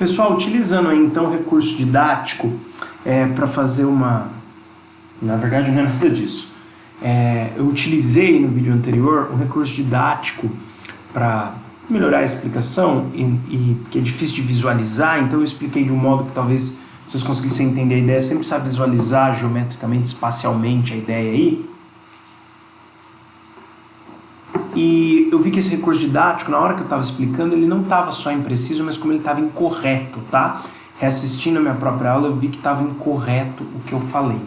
Pessoal, utilizando aí então o recurso didático para fazer uma... Na verdade não é nada disso. Eu utilizei no vídeo anterior um recurso didático para melhorar a explicação e que é difícil de visualizar, então eu expliquei de um modo que talvez vocês conseguissem entender a ideia, sempre precisa visualizar geometricamente, espacialmente a ideia aí. E eu vi que esse recurso didático, na hora que eu estava explicando, ele não estava só impreciso, mas como ele estava incorreto, tá? Reassistindo a minha própria aula, eu vi que estava incorreto o que eu falei.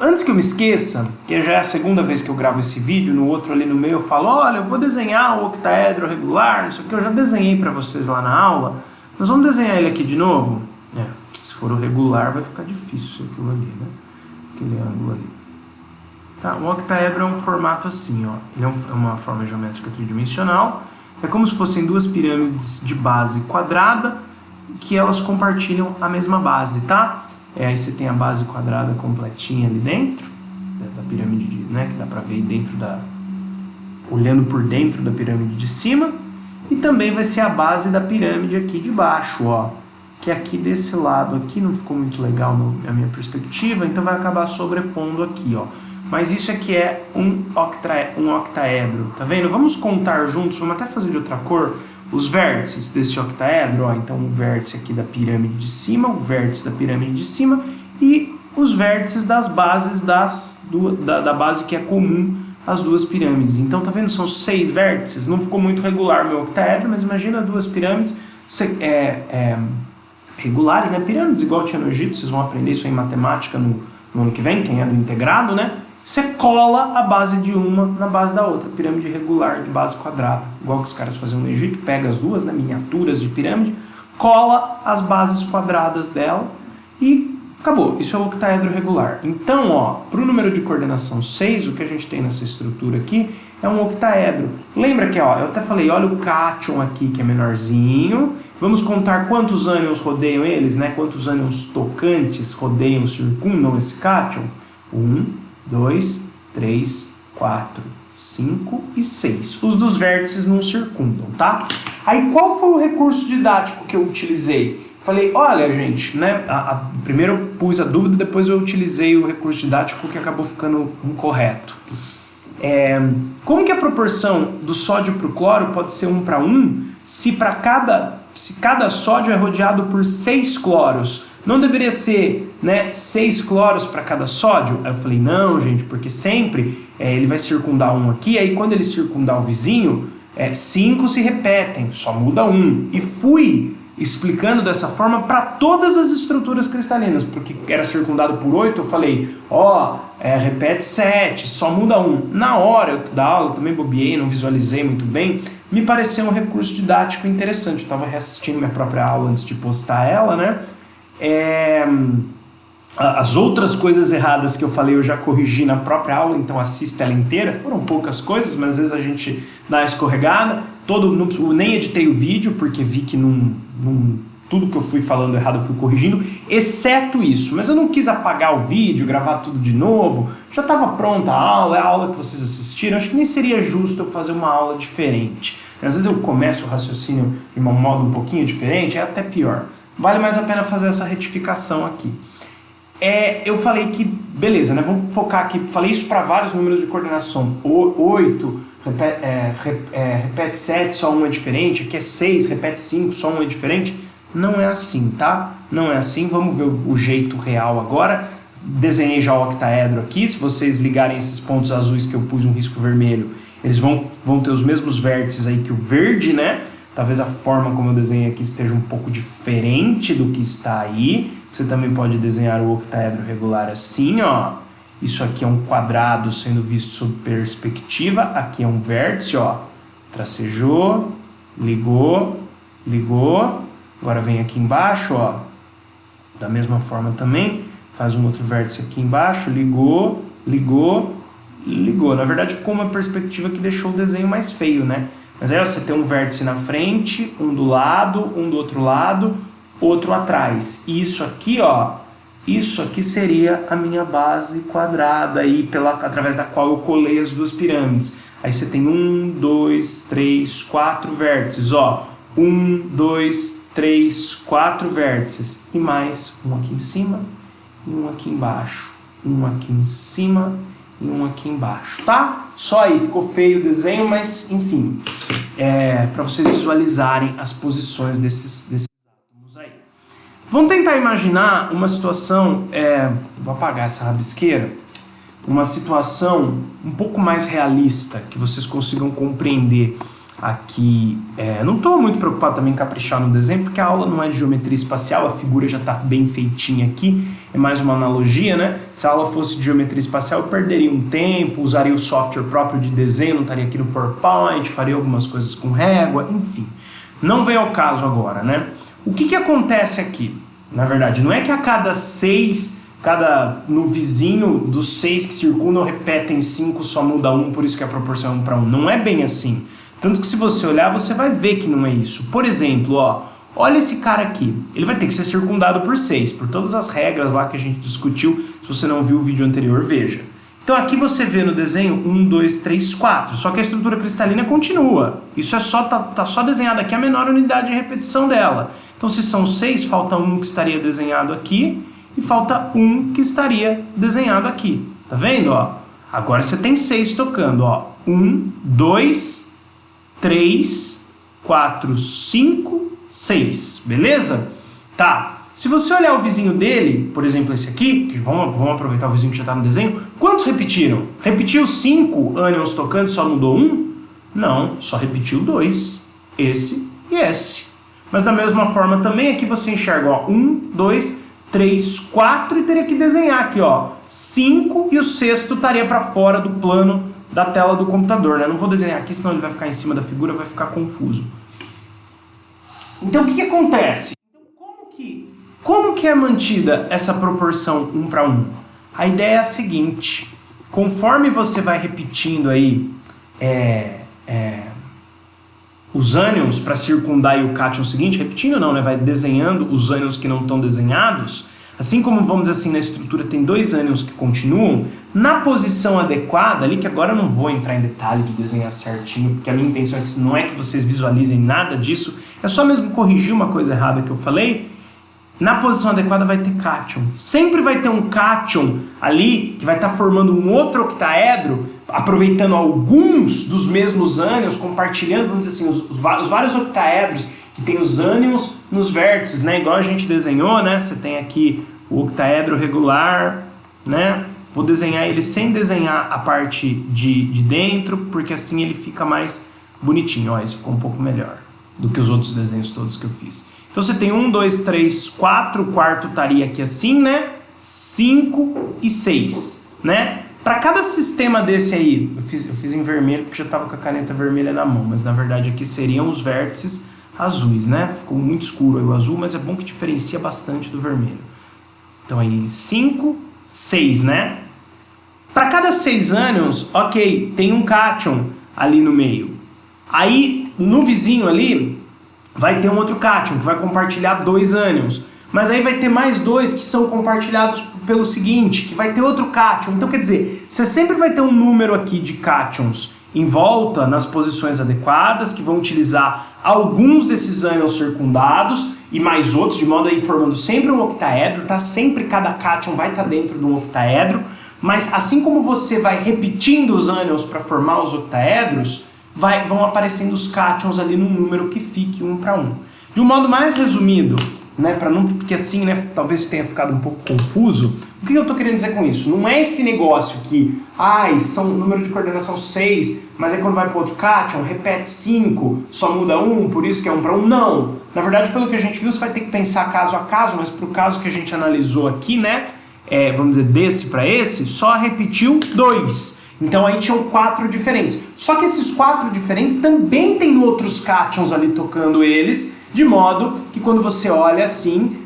Antes que eu me esqueça, que já é a segunda vez que eu gravo esse vídeo, no outro ali no meio eu falo, olha, eu vou desenhar o octaedro regular, não sei o que, eu já desenhei para vocês lá na aula, nós vamos desenhar ele aqui de novo? Se for o regular vai ficar difícil aquilo ali, né? Aquele ângulo ali. Tá, o octaedro é um formato assim, ó. Ele é uma forma geométrica tridimensional, é como se fossem duas pirâmides de base quadrada, que elas compartilham a mesma base, tá? Aí você tem a base quadrada completinha ali dentro, da pirâmide, né, que dá pra ver dentro olhando por dentro da pirâmide de cima, e também vai ser a base da pirâmide aqui de baixo, ó, que aqui desse lado aqui não ficou muito legal na minha perspectiva, então vai acabar sobrepondo aqui, ó. Mas isso aqui é um octaedro, tá vendo? Vamos contar juntos, vamos até fazer de outra cor, os vértices desse octaedro, ó, então o vértice aqui da pirâmide de cima, o vértice da pirâmide de cima e os vértices das bases da base que é comum às duas pirâmides. Então tá vendo, são 6 vértices, não ficou muito regular meu octaedro, mas imagina duas pirâmides regulares, né? Pirâmides igual tinha no Egito, vocês vão aprender isso em matemática no ano que vem, quem é do integrado, né? Você cola a base de uma na base da outra, pirâmide regular de base quadrada, igual que os caras faziam no Egito, pega as duas, né, miniaturas de pirâmide, cola as bases quadradas dela e acabou. Isso é o octaedro regular. Então, ó, para o número de coordenação 6, o que a gente tem nessa estrutura aqui é um octaedro. Lembra que, ó, eu até falei, olha o cátion aqui que é menorzinho, vamos contar quantos ânions rodeiam eles, né? Quantos ânions tocantes rodeiam, circundam esse cátion? 1, 2, 3, 4, 5 e 6. Os dos vértices não circundam, tá? Aí qual foi o recurso didático que eu utilizei? Falei, olha gente, né? Primeiro eu pus a dúvida, depois eu utilizei o recurso didático que acabou ficando incorreto. Como que a proporção do sódio para o cloro pode ser 1 para 1 se cada sódio é rodeado por 6 cloros? Não deveria ser, né, 6 cloros para cada sódio? Aí eu falei, não, gente, porque sempre ele vai circundar um aqui, aí quando ele circundar o vizinho, 5 se repetem, só muda um. E fui explicando dessa forma para todas as estruturas cristalinas, porque era circundado por 8, eu falei, repete 7, só muda um. Na hora da aula, eu também bobiei, não visualizei muito bem, me pareceu um recurso didático interessante. Eu estava reassistindo minha própria aula antes de postar ela, né? As outras coisas erradas que eu falei eu já corrigi na própria aula, então assista ela inteira. Foram poucas coisas, mas às vezes a gente dá uma escorregada. Nem editei o vídeo, porque vi que tudo que eu fui falando errado eu fui corrigindo, exceto isso. Mas eu não quis apagar o vídeo, gravar tudo de novo. Já estava pronta a aula, é a aula que vocês assistiram. Acho que nem seria justo eu fazer uma aula diferente. Às vezes eu começo o raciocínio de um modo um pouquinho diferente, é até pior. Vale mais a pena fazer essa retificação aqui. Eu falei que, beleza, né? Vamos focar aqui. Falei isso para vários números de coordenação. 8, repete 7, só um é diferente. Aqui é 6, repete 5, só um é diferente. Não é assim, tá? Não é assim. Vamos ver o jeito real agora. Desenhei já o octaedro aqui. Se vocês ligarem esses pontos azuis que eu pus um risco vermelho, eles vão ter os mesmos vértices aí que o verde, né? Talvez a forma como eu desenhei aqui esteja um pouco diferente do que está aí. Você também pode desenhar o octaedro regular assim, ó. Isso aqui é um quadrado sendo visto sob perspectiva. Aqui é um vértice, ó. Tracejou, ligou, ligou. Agora vem aqui embaixo, ó. Da mesma forma também. Faz um outro vértice aqui embaixo. Ligou, ligou, ligou. Na verdade ficou uma perspectiva que deixou o desenho mais feio, né? Mas aí ó, você tem um vértice na frente, um do lado, um do outro lado, outro atrás. E isso aqui, ó, isso aqui seria a minha base quadrada aí, através da qual eu colei as duas pirâmides. Aí você tem 1, 2, 3, 4 vértices, ó. 1, 2, 3, 4 vértices e mais um aqui em cima e um aqui embaixo, um aqui em cima e um aqui embaixo, tá? Só aí, ficou feio o desenho, mas enfim, para vocês visualizarem as posições desses átomos aí. Vamos tentar imaginar uma situação, vou apagar essa rabisqueira, uma situação um pouco mais realista, que vocês consigam compreender aqui. Não estou muito preocupado também em caprichar no desenho, porque a aula não é de geometria espacial, a figura já está bem feitinha aqui, é mais uma analogia, né? Se a aula fosse de geometria espacial, eu perderia um tempo, usaria o software próprio de desenho, não estaria aqui no PowerPoint, faria algumas coisas com régua, enfim. Não vem ao caso agora, né? O que acontece aqui? Na verdade, não é que a cada 6, no vizinho dos 6 que circundam repetem 5, só muda 1, por isso que a proporção é 1 para 1. Não é bem assim. Tanto que se você olhar, você vai ver que não é isso. Por exemplo, ó, olha esse cara aqui. Ele vai ter que ser circundado por 6, por todas as regras lá que a gente discutiu. Se você não viu o vídeo anterior, veja. Então aqui você vê no desenho 1, 2, 3, 4. Só que a estrutura cristalina continua. Isso tá só desenhado aqui a menor unidade de repetição dela. Então se são 6, falta 1 que estaria desenhado aqui e falta 1 que estaria desenhado aqui. Tá vendo? Ó? Agora você tem 6 tocando. Ó. 1, 2, 3, 4, 5, 6. Beleza? Tá. Se você olhar o vizinho dele, por exemplo esse aqui, que vamos aproveitar o vizinho que já está no desenho, quantos repetiram? Repetiu 5 ânions tocando e só mudou 1? Não, só repetiu 2. Esse e esse. Mas da mesma forma também aqui você enxerga, ó, 1, 2, 3, 4 e teria que desenhar aqui, ó, 5 e o sexto estaria para fora do plano da tela do computador, né? Não vou desenhar aqui, senão ele vai ficar em cima da figura, vai ficar confuso. Então o que acontece? Como que é mantida essa proporção 1 para 1? A ideia é a seguinte, conforme você vai repetindo aí os ânions para circundar aí o cátion seguinte, repetindo não, né? Vai desenhando os ânions que não estão desenhados, assim como, vamos dizer assim, na estrutura tem 2 ânions que continuam, na posição adequada ali, que agora eu não vou entrar em detalhe de desenhar certinho, porque a minha intenção não é que vocês visualizem nada disso, é só mesmo corrigir uma coisa errada que eu falei. Na posição adequada vai ter cátion. Sempre vai ter um cátion ali que vai estar formando um outro octaedro, aproveitando alguns dos mesmos ânions, compartilhando, vamos dizer assim, os vários octaedros que tem os ânions nos vértices, né? Igual a gente desenhou, né? Você tem aqui o octaedro regular, né? Vou desenhar ele sem desenhar a parte de dentro, porque assim ele fica mais bonitinho. Ó, esse ficou um pouco melhor do que os outros desenhos todos que eu fiz. Então você tem 1, 2, 3, 4, o quarto estaria aqui assim, né? 5 e 6, né? Para cada sistema desse aí, eu fiz em vermelho porque já estava com a caneta vermelha na mão, mas na verdade aqui seriam os vértices azuis, né? Ficou muito escuro aí o azul, mas é bom que diferencia bastante do vermelho. Então aí 5, 6, né? Para cada 6 ânions, ok, tem um cátion ali no meio. Aí no vizinho ali vai ter um outro cátion que vai compartilhar 2 ânions. Mas aí vai ter mais 2 que são compartilhados pelo seguinte, que vai ter outro cátion. Então quer dizer, você sempre vai ter um número aqui de cátions em volta nas posições adequadas, que vão utilizar alguns desses ânions circundados e mais outros, de modo a ir formando sempre um octaedro, tá? Sempre cada cátion vai estar dentro de um octaedro, mas assim como você vai repetindo os ânions para formar os octaedros, vão aparecendo os cátions ali num número que fique 1 para 1. De um modo mais resumido, né, porque assim, né, talvez tenha ficado um pouco confuso, o que eu estou querendo dizer com isso? Não é esse negócio que, são número de coordenação 6, mas aí quando vai para outro cátion, repete 5, só muda 1, por isso que é 1 para 1. Não! Na verdade, pelo que a gente viu, você vai ter que pensar caso a caso, mas para o caso que a gente analisou aqui, né, vamos dizer, desse para esse, só repetiu 2. Então aí tinham 4 diferentes. Só que esses 4 diferentes também tem outros cátions ali tocando eles, de modo que quando você olha assim,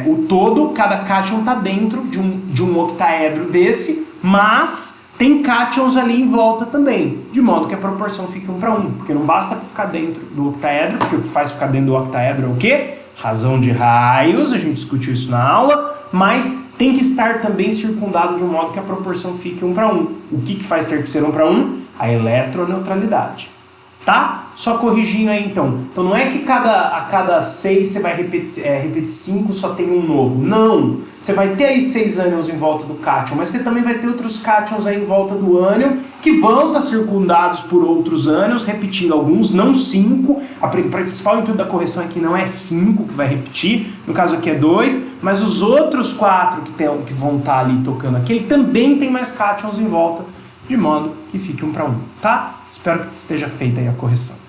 o todo, cada cátion está dentro de um octaedro desse, mas tem cátions ali em volta também, de modo que a proporção fica 1 para 1, porque não basta ficar dentro do octaedro, porque o que faz ficar dentro do octaedro é o quê? Razão de raios, a gente discutiu isso na aula, mas tem que estar também circundado de um modo que a proporção fique 1 para 1. O que faz ter que ser 1 para 1? A eletroneutralidade. tá? Só corrigindo aí então. Então não é que a cada 6 você vai repetir 5, só tem um novo. Não! Você vai ter aí 6 ânions em volta do cátion, mas você também vai ter outros cátions aí em volta do ânion, que vão estar circundados por outros ânions, repetindo alguns, não 5. A principal intuito da correção é que não é 5 que vai repetir, no caso aqui é 2, mas os outros 4 que vão estar ali tocando aqui, ele também tem mais cátions em volta, de modo que fique 1 para 1, tá? Espero que esteja feita aí a correção.